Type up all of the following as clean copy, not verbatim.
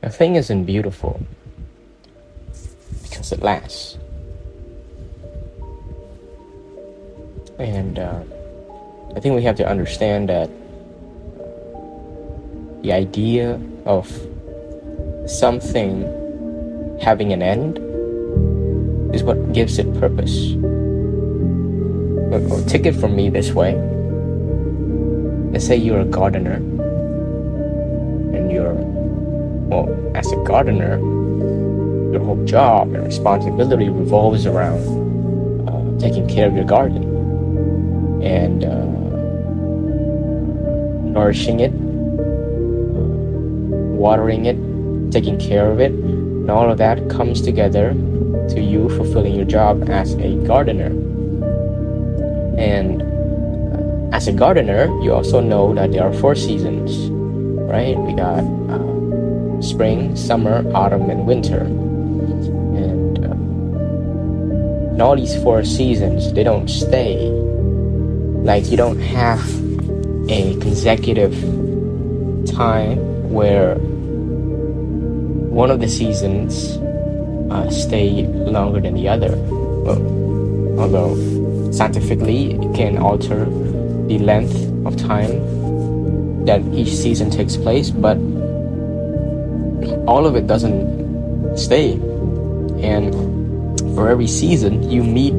A thing isn't beautiful because it lasts. And I think we have to understand that the idea of something having an end is what gives it purpose. Take it from me this way. Let's say you're a gardener, and as a gardener, your whole job and responsibility revolves around taking care of your garden and nourishing it, watering it, taking care of it, and all of that comes together to you fulfilling your job as a gardener. And as a gardener, you also know that there are 4 seasons, right? We got spring, summer, autumn, and winter. And in all these 4 seasons, they don't stay. Like, you don't have a consecutive time where one of the seasons stay longer than the other. Well, although scientifically it can alter the length of time that each season takes place, but all of it doesn't stay. And for every season you meet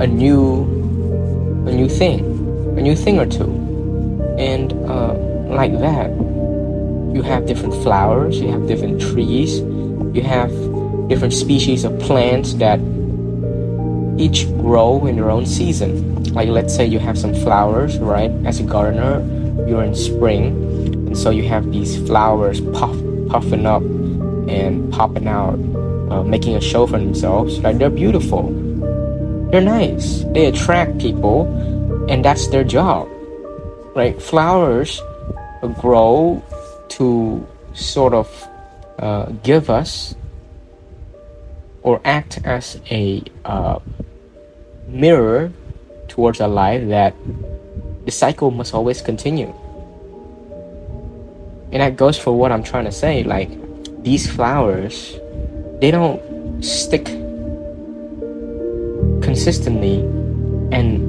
a new thing or two. And like that, you have different flowers, you have different trees, you have different species of plants that each grow in their own season. Like, let's say you have some flowers, right? As a gardener, you're in spring, and so you have these flowers puffing up and popping out, making a show for themselves. Right? They're beautiful, they're nice, they attract people, and that's their job, right? Flowers grow to sort of give us or act as a mirror towards our life, that the cycle must always continue. And that goes for what I'm trying to say. Like, these flowers, they don't stick consistently, and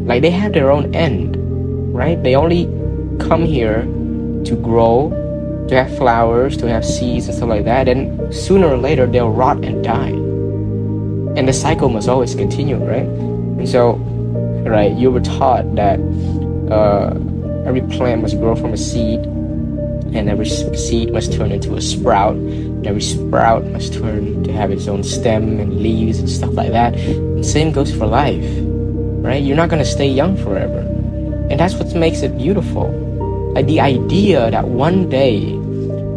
like, they have their own end, right? They only come here to grow, to have flowers, to have seeds and stuff like that, and sooner or later they'll rot and die. And the cycle must always continue, right? And so, right, you were taught that every plant must grow from a seed, and every seed must turn into a sprout, and every sprout must turn to have its own stem and leaves and stuff like that. And same goes for life, right? You're not going to stay young forever. And that's what makes it beautiful. Like, the idea that one day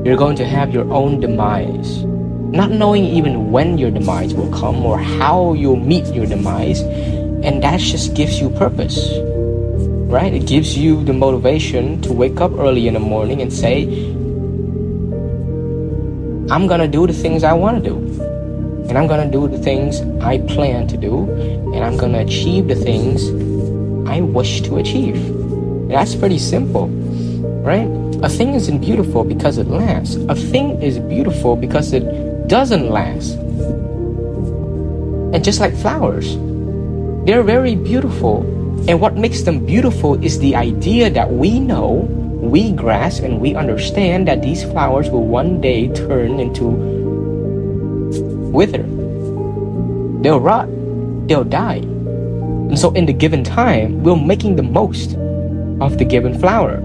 you're going to have your own demise, not knowing even when your demise will come or how you'll meet your demise, and that just gives you purpose, right? It gives you the motivation to wake up early in the morning and say, I'm gonna do the things I want to do, and I'm gonna do the things I plan to do, and I'm gonna achieve the things I wish to achieve. And that's pretty simple, right? A thing isn't beautiful because it lasts. A thing is beautiful because it doesn't last. And just like flowers, they're very beautiful, and what makes them beautiful is the idea that we know, we grasp, and we understand that these flowers will one day turn into wither. They'll rot, they'll die. And so in the given time, we're making the most of the given flower,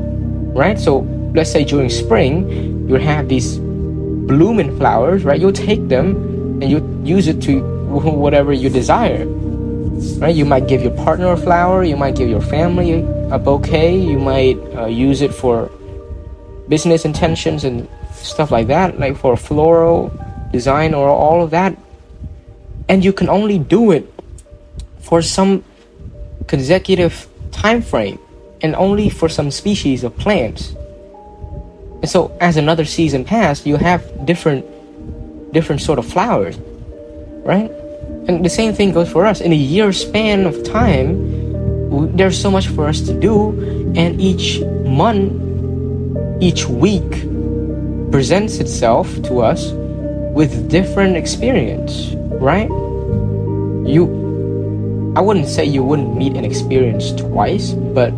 right? So let's say during spring, you'll have these blooming flowers, right? You'll take them and you use it to whatever you desire, right? You might give your partner a flower, you might give your family a bouquet, you might use it for business intentions and stuff like that, like for a floral design or all of that. And you can only do it for some consecutive time frame, and only for some species of plants. And so as another season passes, you have different sort of flowers, right? And the same thing goes for us. In a year span of time, there's so much for us to do, and each month, each week presents itself to us with different experience, right? I wouldn't say you wouldn't meet an experience twice, but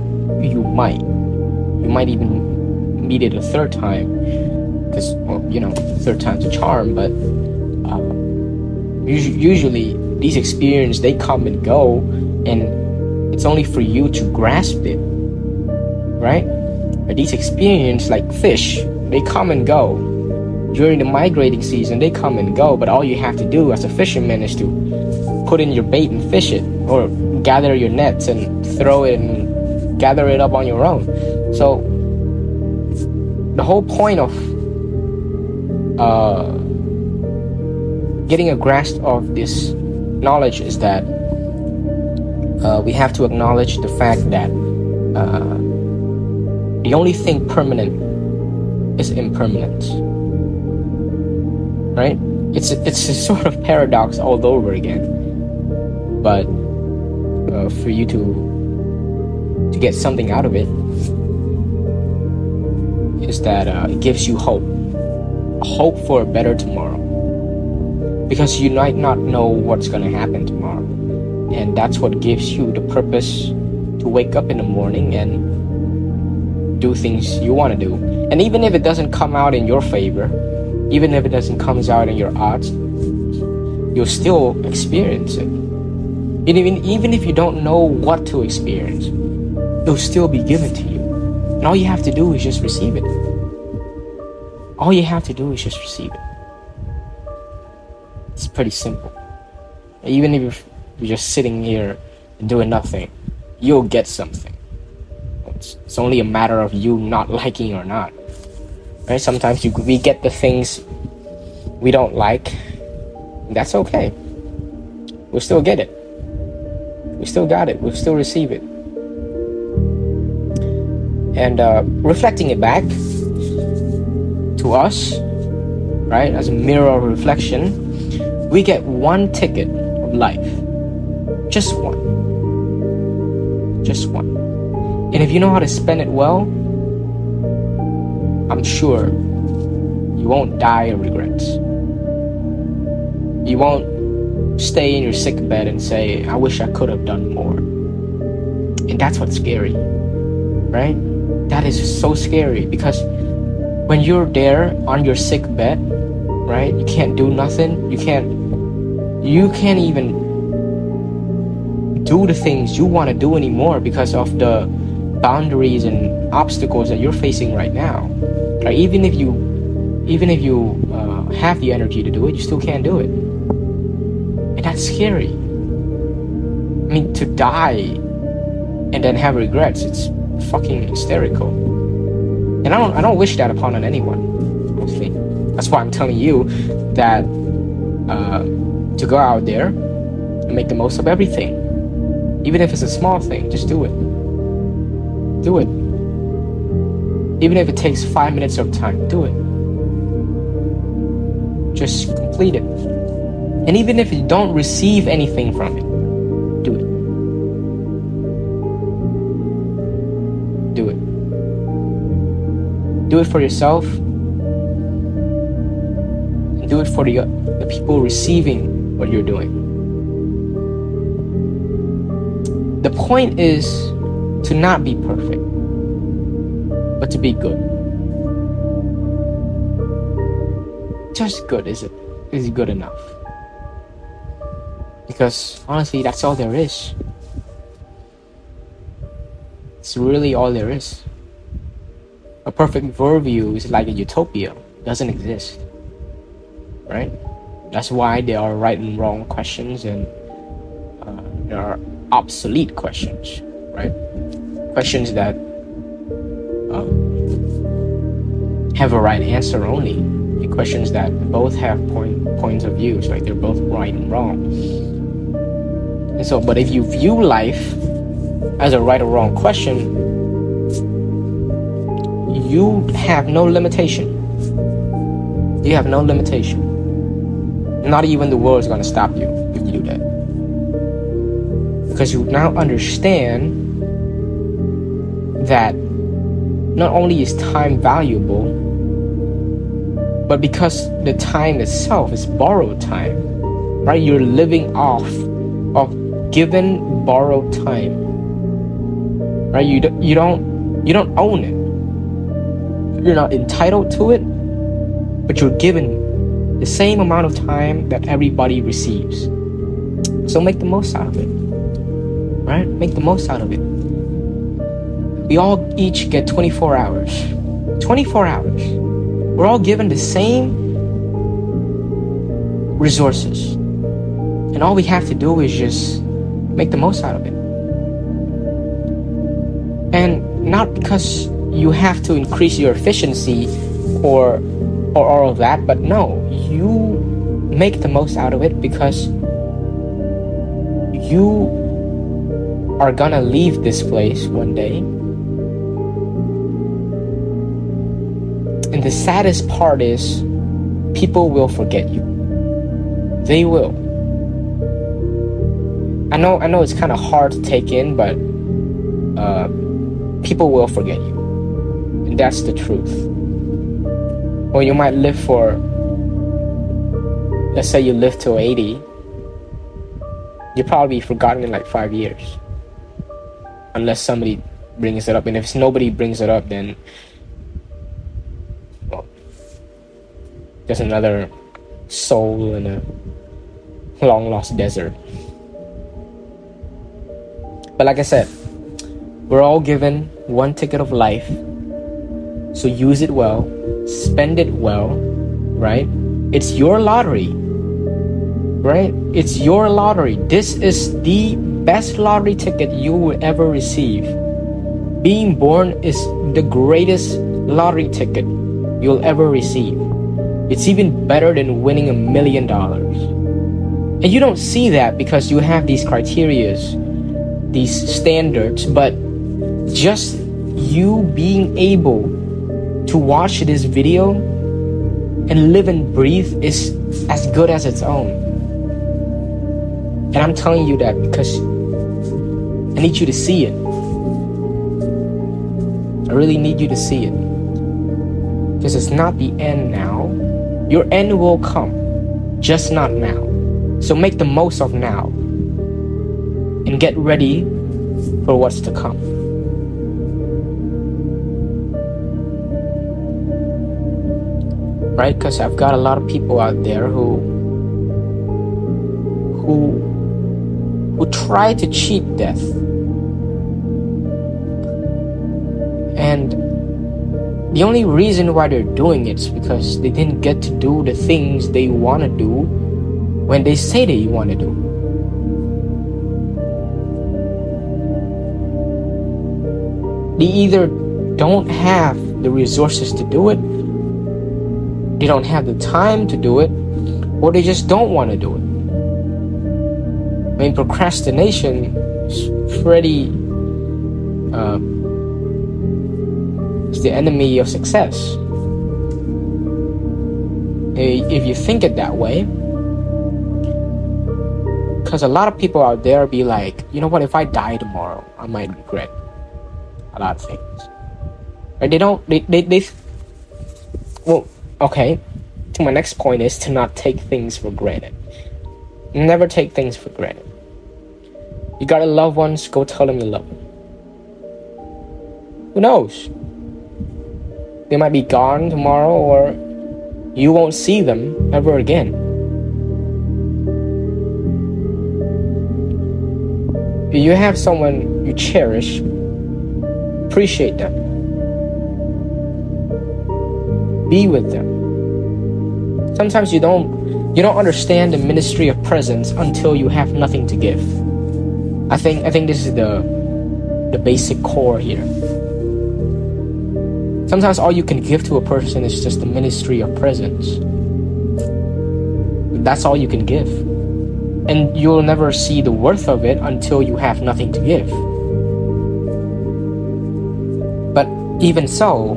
you might even meet it a third time, because, well, third time's a charm. But usually these experiences, they come and go, and it's only for you to grasp it, right? But these experiences, like fish, they come and go. During the migrating season, they come and go, but all you have to do as a fisherman is to put in your bait and fish it, or gather your nets and throw it and gather it up on your own. So the whole point of getting a grasp of this knowledge is that we have to acknowledge the fact that the only thing permanent is impermanence, right? It's a sort of paradox all over again. But for you to get something out of it is that it gives you hope for a better tomorrow, because you might not know what's going to happen tomorrow, and that's what gives you the purpose to wake up in the morning and do things you want to do. And even if it doesn't come out in your favor, even if it doesn't come out in your odds, you'll still experience it. And even if you don't know what to experience, it'll still be given to you. And all you have to do is just receive it. All you have to do is just receive it. It's pretty simple. Even if you're just sitting here and doing nothing, you'll get something. It's only a matter of you not liking or not. Right? Sometimes we get the things we don't like. That's okay. We'll still get it. We still got it. We'll still receive it. And reflecting it back to us, right, as a mirror of reflection, we get one ticket of life. Just one. Just one. And if you know how to spend it well, I'm sure you won't die of regrets. You won't stay in your sick bed and say, I wish I could have done more. And that's what's scary, right? That is so scary, because when you're there on your sick bed, right, you can't do nothing. You can't even do the things you want to do anymore because of the boundaries and obstacles that you're facing right now. Right? Even if you have the energy to do it, you still can't do it. And that's scary. I mean, to die and then have regrets, it's fucking hysterical. And I don't wish that upon anyone, honestly. That's why I'm telling you that to go out there and make the most of everything. Even if it's a small thing, just do it. Do it. Even if it takes 5 minutes of time, do it. Just complete it. And even if you don't receive anything from it, do it. Do it. Do it for yourself. And do it for the people receiving what you're doing. The point is to not be perfect, but to be good. Just good, is it? Is it good enough? Because honestly, that's all there is. It's really all there is. A perfect worldview is like a utopia. It doesn't exist. Right? That's why there are right and wrong questions, and there are obsolete questions. Right? Questions that have a right answer only. The questions that both have points of view, like they're both right and wrong. And so, but if you view life as a right or wrong question, you have no limitation. You have no limitation. Not even the world is going to stop you if you do that. Because you now understand that not only is time valuable, But because the time itself is borrowed time, right? You're living off of given borrowed time, right? You don't own it. You're not entitled to it, but you're given the same amount of time that everybody receives. So make the most out of it, right? Make the most out of it. We all each get 24 hours. 24 hours. We're all given the same resources. And all we have to do is just make the most out of it. And not because you have to increase your efficiency or all of that, but no, you make the most out of it because you are gonna leave this place one day. And the saddest part is people will forget you. They will. I know it's kind of hard to take in, but people will forget you. And that's the truth. Or you might live for, let's say you live till 80, you'll probably be forgotten in like 5 years. Unless somebody brings it up. And if nobody brings it up, then, well, just another soul in a long lost desert. But like I said, we're all given one ticket of life. So use it well, spend it well, right? It's your lottery, right? It's your lottery. This is the best lottery ticket you will ever receive. Being born is the greatest lottery ticket you'll ever receive. It's even better than winning $1 million. And you don't see that because you have these criterias, these standards, but just you being able to watch this video and live and breathe is as good as its own. And I'm telling you that because I need you to see it. I really need you to see it. Because it's not the end now. Your end will come, just not now. So make the most of now and get ready for what's to come. Right? Because I've got a lot of people out there who try to cheat death. And the only reason why they're doing it is because they didn't get to do the things they want to do when they say they want to do. They either don't have the resources to do it, they don't have the time to do it, or they just don't want to do it. I mean, procrastination is pretty... it's the enemy of success. If you think it that way. Because a lot of people out there be like, you know what, if I die tomorrow, I might regret a lot of things. Right? Well, okay. To my next point is to not take things for granted. Never take things for granted. You got a loved ones, go tell them you love them. Who knows? They might be gone tomorrow, or you won't see them ever again. If you have someone you cherish, appreciate them. Be with them. Sometimes you don't understand the ministry of presence until you have nothing to give. I think this is the basic core here. Sometimes all you can give to a person is just the ministry of presence. That's all you can give. And you'll never see the worth of it until you have nothing to give. But even so,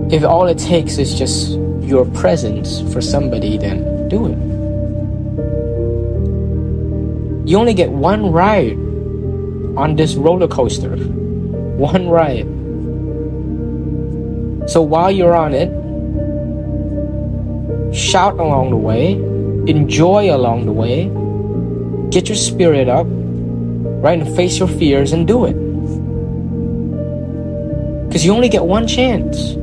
if all it takes is just your presence for somebody, then do it. You only get one ride on this roller coaster. One ride. So while you're on it, shout along the way, enjoy along the way, get your spirit up, right, and face your fears and do it. Because you only get one chance.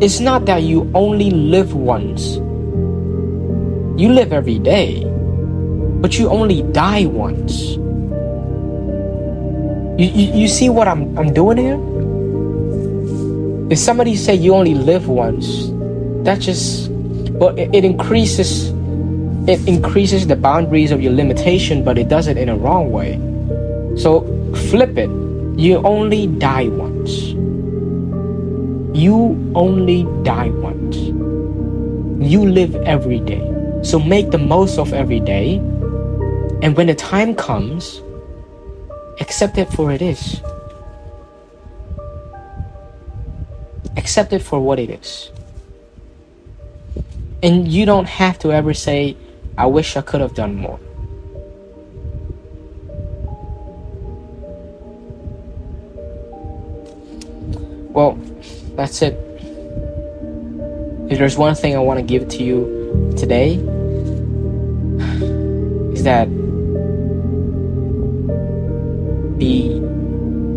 It's not that you only live once. You live every day, but you only die once. You see what I'm doing here? If somebody say you only live once, that just, well, it increases the boundaries of your limitation, but it does it in a wrong way. So flip it. You only die once. You only die once. You live every day. So make the most of every day. And when the time comes, accept it for it is. Accept it for what it is. And you don't have to ever say, I wish I could have done more. Well, that's it. If there's one thing I want to give to you today, is that the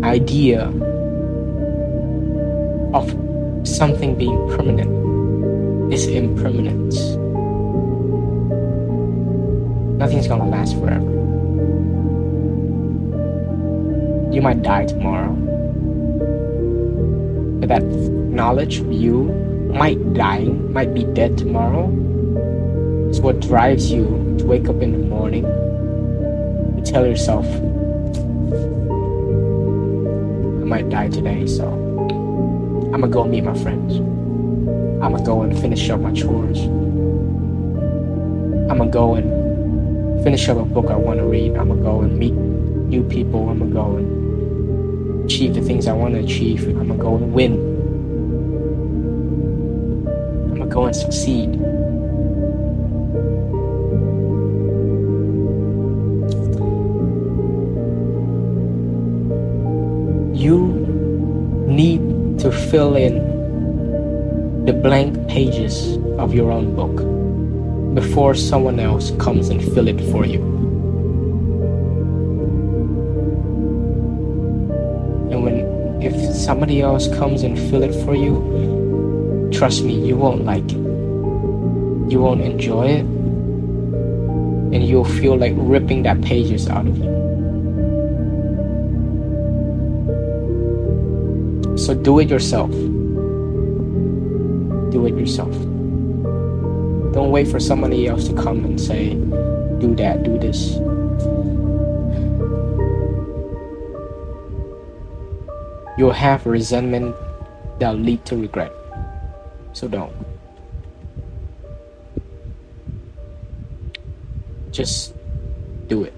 idea of something being permanent is impermanence. Nothing's gonna last forever. You might die tomorrow, but that knowledge of you might be dead tomorrow. It's what drives you to wake up in the morning and tell yourself, I might die today, so I'm gonna go meet my friends. I'm gonna go and finish up my chores. I'm gonna go and finish up a book I want to read. I'm gonna go and meet new people. I'm gonna go and achieve the things I want to achieve. I'm gonna go and win. I'm gonna go and succeed. You need to fill in the blank pages of your own book before someone else comes and fill it for you. And if somebody else comes and fill it for you, trust me, you won't like it. You won't enjoy it, and you'll feel like ripping that pages out of you. So do it yourself. Do it yourself. Don't wait for somebody else to come and say, do that, do this. You'll have resentment that'll lead to regret. So don't. Just do it.